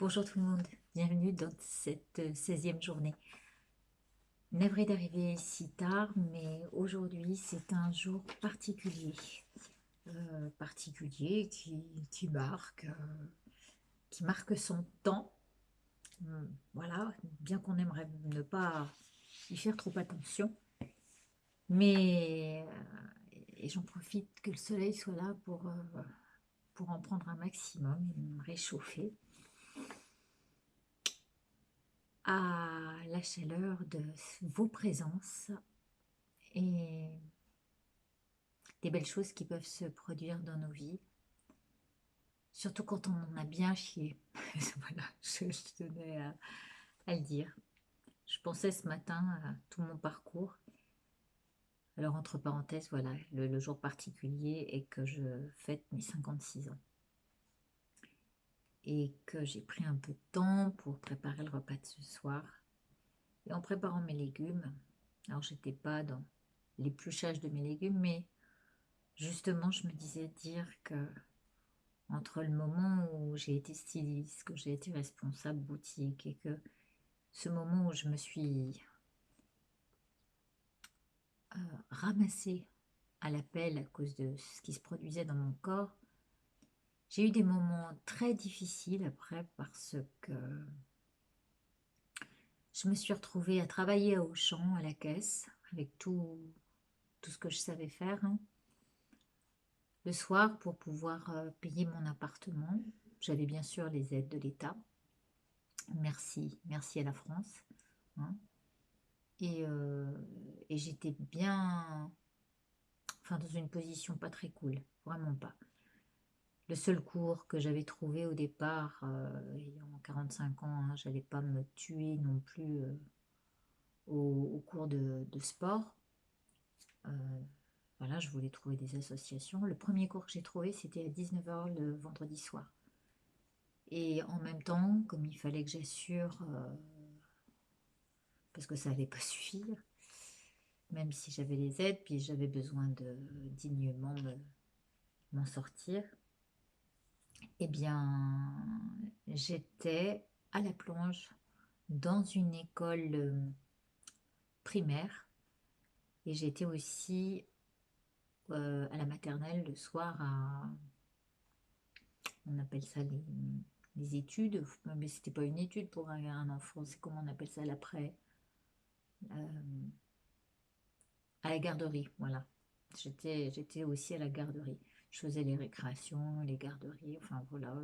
Bonjour tout le monde, bienvenue dans cette 16e journée. Navré d'arriver si tard, mais aujourd'hui c'est un jour particulier. Particulier qui marque son temps. Voilà, bien qu'on aimerait ne pas y faire trop attention. Mais et j'en profite que le soleil soit là pour en prendre un maximum et me réchauffer à la chaleur de vos présences et des belles choses qui peuvent se produire dans nos vies, surtout quand on en a bien chié. Voilà, je tenais à le dire. Je pensais ce matin à tout mon parcours. Alors, entre parenthèses, voilà, le jour particulier est que je fête mes 56 ans. Et que j'ai pris un peu de temps pour préparer le repas de ce soir. Et en préparant mes légumes, alors j'étais pas dans l'épluchage de mes légumes, mais justement, je me disais dire que entre le moment où j'ai été styliste, que j'ai été responsable boutique et que ce moment où je me suis ramassée à la pelle à cause de ce qui se produisait dans mon corps, j'ai eu des moments très difficiles après parce que je me suis retrouvée à travailler à Auchan, à la caisse, avec tout ce que je savais faire, hein, le soir pour pouvoir payer mon appartement. J'avais bien sûr les aides de l'État. Merci, merci à la France, hein. Et, euh, et j'étais bien, enfin dans une position pas très cool, vraiment pas. Le seul cours que j'avais trouvé au départ, ayant 45 ans, hein, j'allais pas me tuer non plus au cours de sport. Euh, voilà, je voulais trouver des associations. Le premier cours que j'ai trouvé, c'était à 19 heures le vendredi soir. Et en même temps, comme il fallait que j'assure, parce que ça n'allait pas suffire, même si j'avais les aides, puis j'avais besoin de dignement m'en sortir, eh bien, j'étais à la plonge dans une école primaire et j'étais aussi à la maternelle le soir on appelle ça les études, mais c'était pas une étude pour un enfant, c'est comment on appelle ça l'après, euh, à la garderie, voilà. J'étais aussi à la garderie. Je faisais les récréations, les garderies, enfin voilà,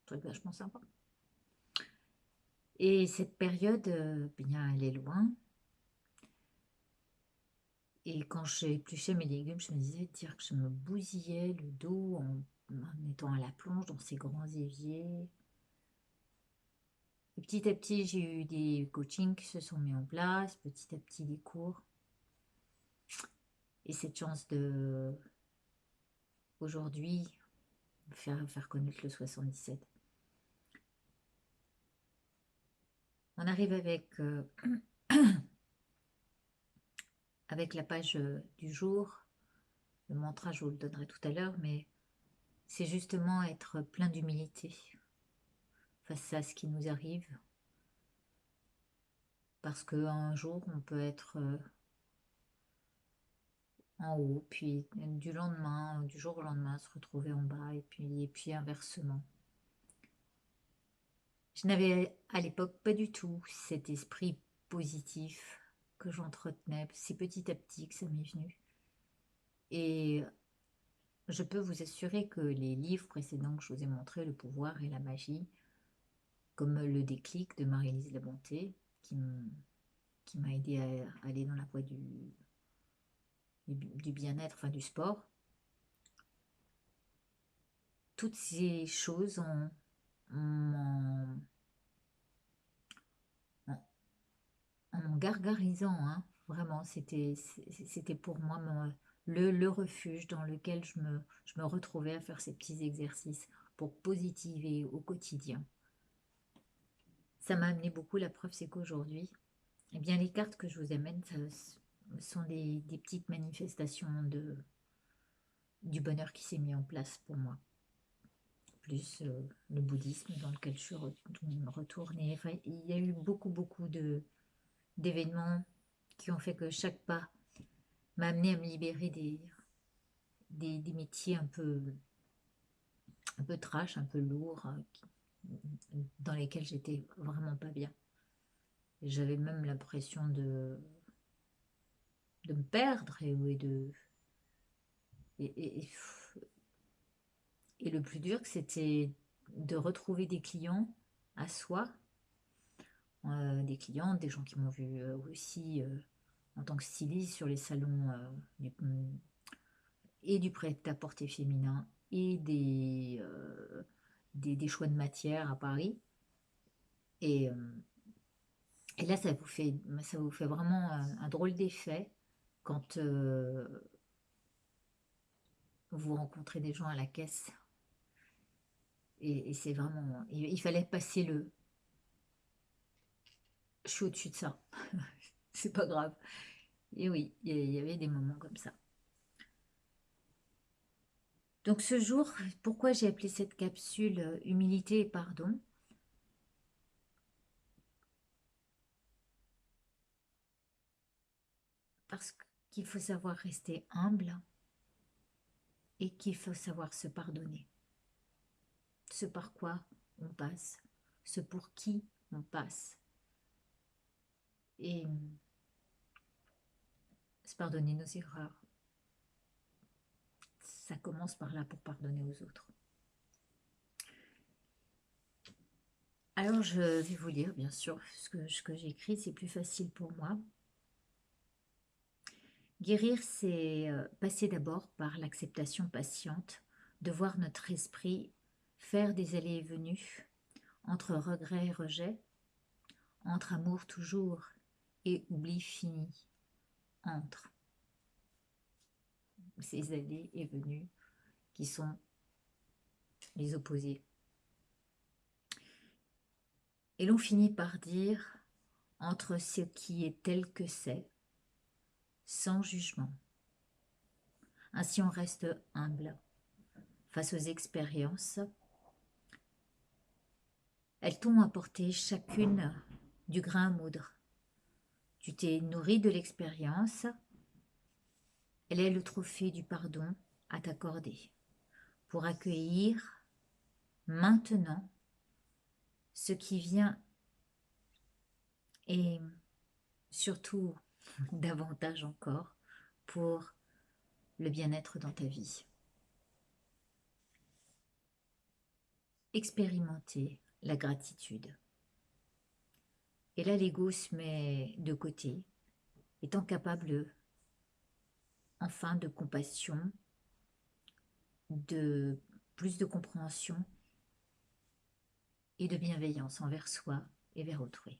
truc vachement sympa. Et cette période, bien, elle est loin. Et quand j'ai épluché mes légumes, je me disais, dire que je me bousillais le dos en étant à la plonge dans ces grands éviers. Et petit à petit, j'ai eu des coachings qui se sont mis en place, petit à petit des cours. Et cette chance de, aujourd'hui, faire connaître le 77. On arrive avec la page du jour. Le mantra, je vous le donnerai tout à l'heure, mais c'est justement être plein d'humilité face à ce qui nous arrive. Parce qu'un jour, on peut être en haut, puis du jour au lendemain, se retrouver en bas, et puis inversement. Je n'avais à l'époque pas du tout cet esprit positif que j'entretenais. C'est petit à petit que ça m'est venu. Et je peux vous assurer que les livres précédents que je vous ai montrés, Le pouvoir et la magie, comme Le déclic de Marie-Lise Labonté, qui m'a aidé à aller dans la voie du bien-être, enfin du sport, toutes ces choses en, en- en gargarisant, hein, vraiment, c'était pour moi le refuge dans lequel je me retrouvais à faire ces petits exercices pour positiver au quotidien. Ça m'a amené beaucoup, la preuve c'est qu'aujourd'hui, eh bien, les cartes que je vous amène, ça, sont des petites manifestations du bonheur qui s'est mis en place pour moi. plus le bouddhisme dans lequel je suis retournée. Enfin, il y a eu beaucoup d'événements qui ont fait que chaque pas m'a amené à me libérer des métiers un peu trash, un peu lourds, dans lesquels j'étais vraiment pas bien. J'avais même l'impression de me perdre et, et le plus dur, c'était de retrouver des clients à soi, des clients, des gens qui m'ont vu aussi en tant que styliste sur les salons et du prêt-à-porter féminin et des choix de matière à Paris. Et, et là, ça vous fait vraiment un drôle d'effet quand vous rencontrez des gens à la caisse. Et c'est vraiment... Il fallait passer le... Je suis au-dessus de ça. C'est pas grave. Et oui, il y avait des moments comme ça. Donc ce jour, pourquoi j'ai appelé cette capsule Humilité et pardon? Parce qu'il faut savoir rester humble et qu'il faut savoir se pardonner. Ce par quoi on passe, ce pour qui on passe. Et se pardonner nos erreurs. Ça commence par là pour pardonner aux autres. Alors je vais vous lire bien sûr ce que j'ai écrit, c'est plus facile pour moi. Guérir, c'est passer d'abord par l'acceptation patiente de voir notre esprit faire des allées et venues entre regret et rejet, entre amour toujours et oubli fini, entre ces allées et venues qui sont les opposés. Et l'on finit par dire entre ce qui est tel que c'est, sans jugement. Ainsi on reste humble face aux expériences. Elles t'ont apporté chacune du grain à moudre. Tu t'es nourri de l'expérience. Elle est le trophée du pardon à t'accorder pour accueillir maintenant ce qui vient et surtout davantage encore pour le bien-être dans ta vie. Expérimenter la gratitude. Et là, l'ego se met de côté, étant capable enfin de compassion, de plus de compréhension et de bienveillance envers soi et vers autrui.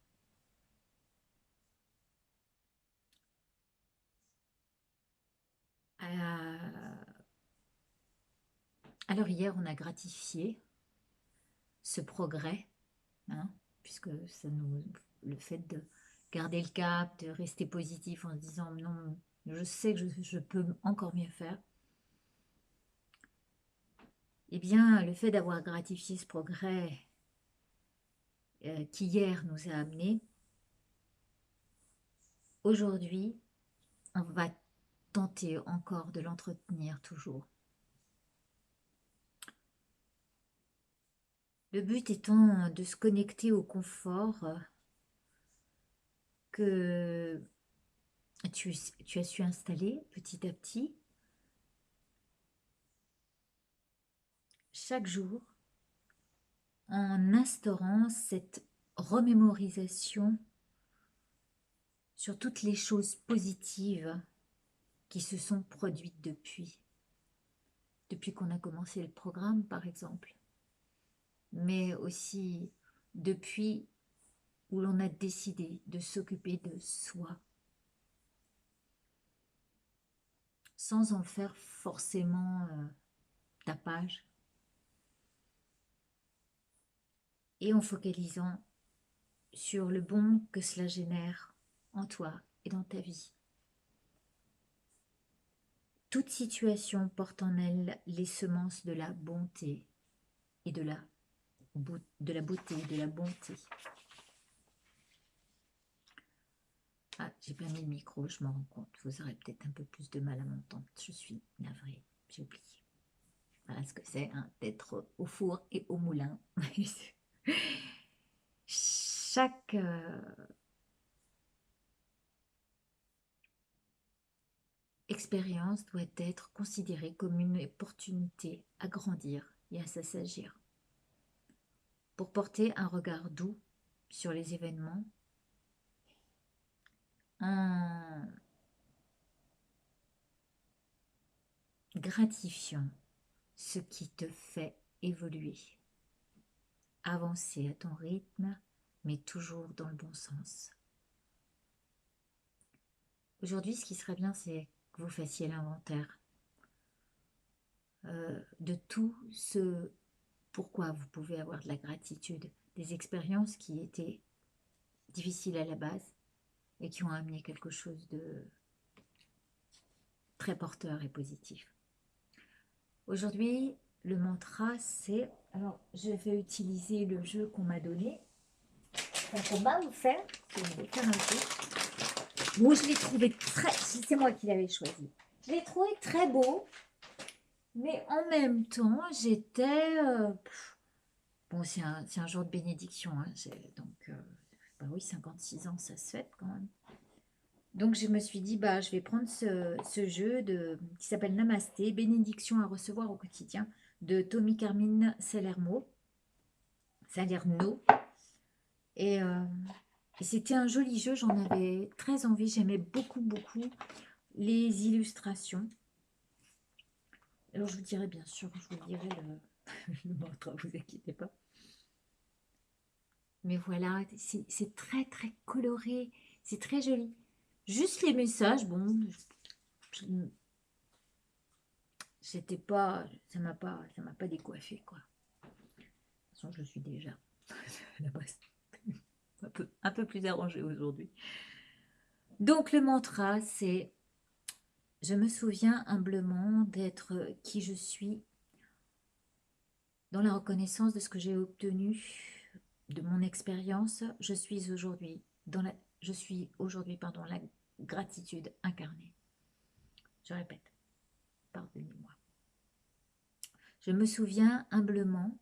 Alors hier, on a gratifié ce progrès, hein, puisque le fait de garder le cap, de rester positif en se disant non, je sais que je peux encore mieux faire. Eh bien, le fait d'avoir gratifié ce progrès qui hier nous a amenés, aujourd'hui, on va tenter encore de l'entretenir toujours. Le but étant de se connecter au confort que tu as su installer petit à petit, chaque jour, en instaurant cette remémorisation sur toutes les choses positives qui se sont produites depuis qu'on a commencé le programme par exemple, mais aussi depuis où l'on a décidé de s'occuper de soi, sans en faire forcément tapage, et en focalisant sur le bon que cela génère en toi et dans ta vie. Toute situation porte en elle les semences de la bonté et de la beauté, de la bonté. Ah, j'ai pas mis le micro, je m'en rends compte. Vous aurez peut-être un peu plus de mal à m'entendre. Je suis navrée, j'ai oublié. Voilà ce que c'est, hein, d'être au four et au moulin. Chaque expérience doit être considérée comme une opportunité à grandir et à s'assagir, pour porter un regard doux sur les événements, en gratifiant ce qui te fait évoluer, avancer à ton rythme, mais toujours dans le bon sens. Aujourd'hui, ce qui serait bien, c'est que vous fassiez l'inventaire de tout ce pourquoi vous pouvez avoir de la gratitude, des expériences qui étaient difficiles à la base et qui ont amené quelque chose de très porteur et positif. Aujourd'hui, le mantra, c'est... Alors, je vais utiliser le jeu qu'on m'a donné. Donc, on va vous faire... Je vais faire un jeu. Moi, je l'ai trouvé très... C'est moi qui l'avais choisi. Je l'ai trouvé très beau. Mais en même temps, j'étais... bon, c'est un jour de bénédiction. Hein, donc, bah oui, 56 ans, ça se fête quand même. Donc, je me suis dit, bah, je vais prendre ce jeu qui s'appelle Namasté, bénédiction à recevoir au quotidien, de Tommy Carmine Salermo, Salerno. Et c'était un joli jeu, j'en avais très envie, j'aimais beaucoup, beaucoup les illustrations. Alors, je vous dirai bien sûr, je vous dirai le mantra, vous inquiétez pas. Mais voilà, c'est très, très coloré, c'est très joli. Juste les messages, bon... C'était pas, ça m'a pas décoiffé quoi. De toute façon, je suis déjà à la base un peu plus arrangée aujourd'hui. Donc le mantra, c'est: je me souviens humblement d'être qui je suis, dans la reconnaissance de ce que j'ai obtenu, de mon expérience. Je suis aujourd'hui la gratitude incarnée. Je répète, pardonnez-moi. Je me souviens humblement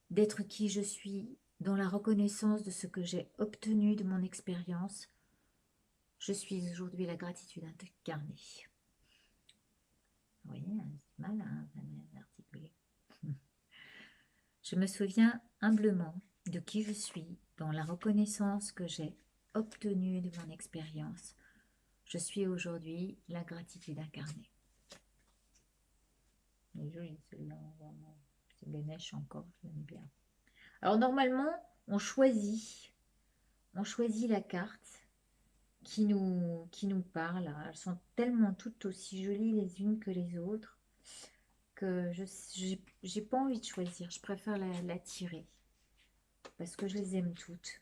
d'être qui je suis, dans la reconnaissance de ce que j'ai obtenu de mon expérience. Je suis aujourd'hui la gratitude incarnée. Vous voyez, c'est mal à articuler. Je me souviens humblement de qui je suis, dans la reconnaissance que j'ai obtenue de mon expérience. Je suis aujourd'hui la gratitude incarnée. C'est joli celui-là, vraiment. C'est Ganesh encore, je l'aime bien. Alors normalement, on choisit la carte qui nous parle. Elles sont tellement toutes aussi jolies les unes que les autres que je j'ai pas envie de choisir. Je préfère la tirer parce que je les aime toutes.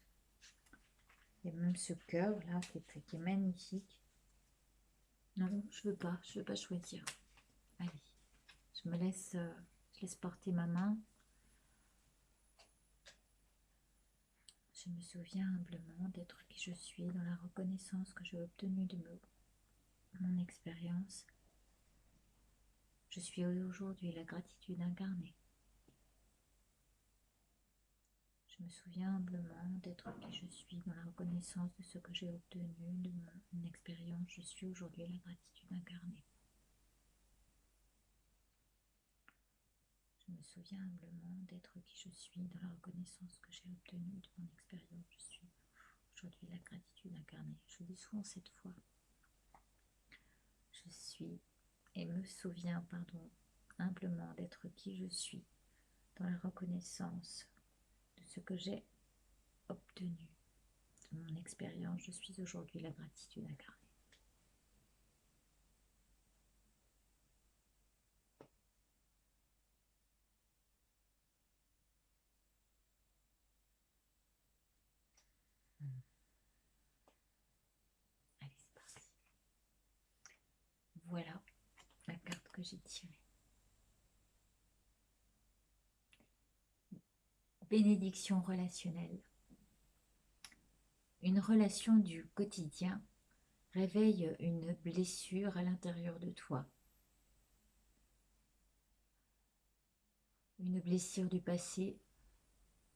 Il y a même ce cœur là qui est magnifique. Non, je veux pas choisir. Allez, je laisse porter ma main. Je me souviens humblement d'être qui je suis, dans la reconnaissance que j'ai obtenue de mon expérience. Je suis aujourd'hui la gratitude incarnée. Je me souviens humblement d'être qui je suis, dans la reconnaissance de ce que j'ai obtenu de mon expérience. Je suis aujourd'hui la gratitude incarnée. Je me souviens humblement d'être qui je suis, dans la reconnaissance que j'ai obtenue de mon expérience. Je suis aujourd'hui la gratitude incarnée. Je dis souvent cette fois. Je suis et me souviens, humblement d'être qui je suis, dans la reconnaissance de ce que j'ai obtenu de mon expérience. Je suis aujourd'hui la gratitude incarnée. Allez, c'est parti. Voilà la carte que j'ai tirée. Bénédiction relationnelle. Une relation du quotidien réveille une blessure à l'intérieur de toi. Une blessure du passé,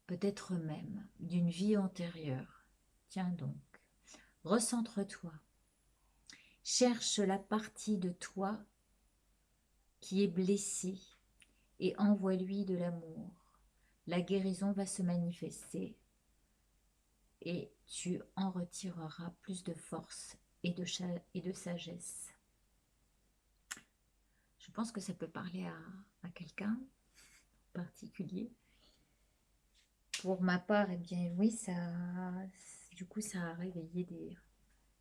peut-être même d'une vie antérieure. Tiens donc, recentre-toi. Cherche la partie de toi qui est blessée et envoie-lui de l'amour. La guérison va se manifester et tu en retireras plus de force et de sagesse. Je pense que ça peut parler à quelqu'un en particulier. Pour ma part, eh bien oui, du coup, ça a réveillé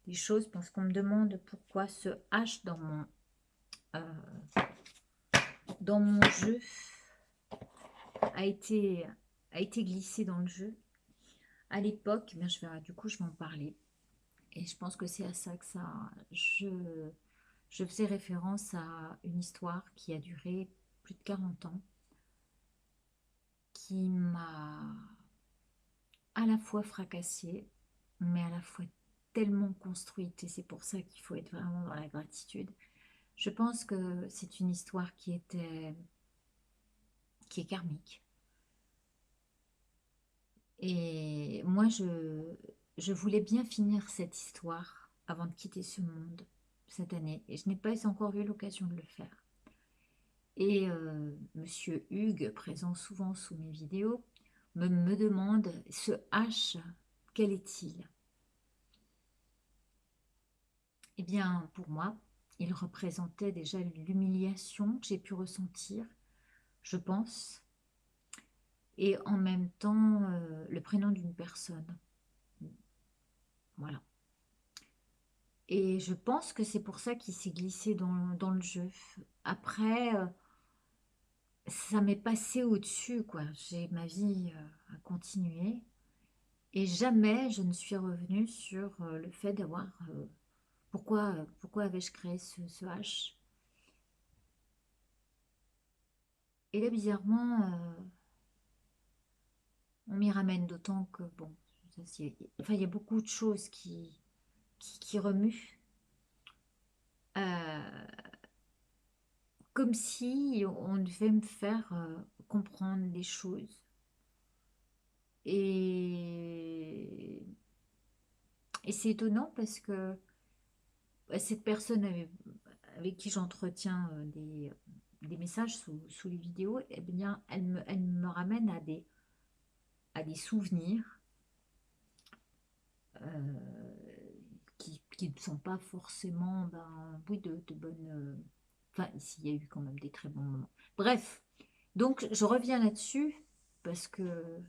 des choses parce qu'on me demande pourquoi ce H dans mon jeu a été glissé dans le jeu. À l'époque, ben, du coup, je vais en parler. Et je pense que c'est à ça que je faisais référence à une histoire qui a duré plus de 40 ans, qui m'a à la fois fracassée, mais à la fois tellement construite. Et c'est pour ça qu'il faut être vraiment dans la gratitude. Je pense que c'est une histoire qui est karmique. Et moi, je voulais bien finir cette histoire avant de quitter ce monde cette année. Et je n'ai pas encore eu l'occasion de le faire. Et Monsieur Hugues, présent souvent sous mes vidéos, me demande, ce H, quel est-il? Eh bien, pour moi, il représentait déjà l'humiliation que j'ai pu ressentir, je pense, et en même temps, le prénom d'une personne. Voilà. Et je pense que c'est pour ça qu'il s'est glissé dans le jeu. Après, ça m'est passé au-dessus, quoi. J'ai ma vie à continuer. Et jamais je ne suis revenue sur le fait d'avoir... pourquoi avais-je créé ce H? Et là, bizarrement, on m'y ramène, d'autant que, bon, enfin, il y a beaucoup de choses qui remuent. Euh, Comme si on devait me faire comprendre les choses. Et, et c'est étonnant parce que cette personne avec qui j'entretiens des messages sous les vidéos, eh bien, elle me ramène à des souvenirs qui ne sont pas forcément oui, de bonnes... enfin, ici, il y a eu quand même des très bons moments. Bref, donc je reviens là-dessus parce que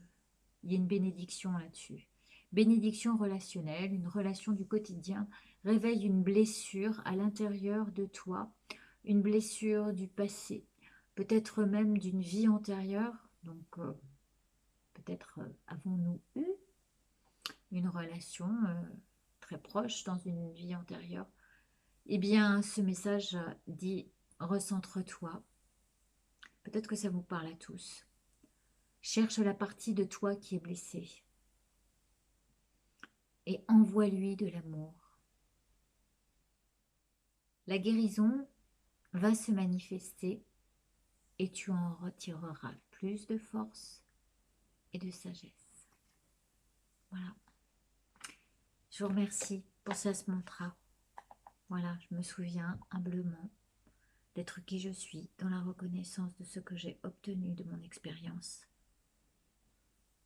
il y a une bénédiction là-dessus. Bénédiction relationnelle, une relation du quotidien, réveille une blessure à l'intérieur de toi, une blessure du passé, peut-être même d'une vie antérieure. Donc, peut-être avons-nous eu une relation très proche dans une vie antérieure. Eh bien, ce message dit, recentre-toi. Peut-être que ça vous parle à tous. Cherche la partie de toi qui est blessée et envoie-lui de l'amour. La guérison va se manifester et tu en retireras plus de force et de sagesse. Voilà. Je vous remercie pour ce mantra. Voilà, je me souviens humblement d'être qui je suis dans la reconnaissance de ce que j'ai obtenu de mon expérience.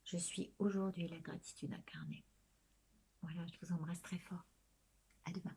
Je suis aujourd'hui la gratitude incarnée. Voilà, je vous embrasse très fort. À demain.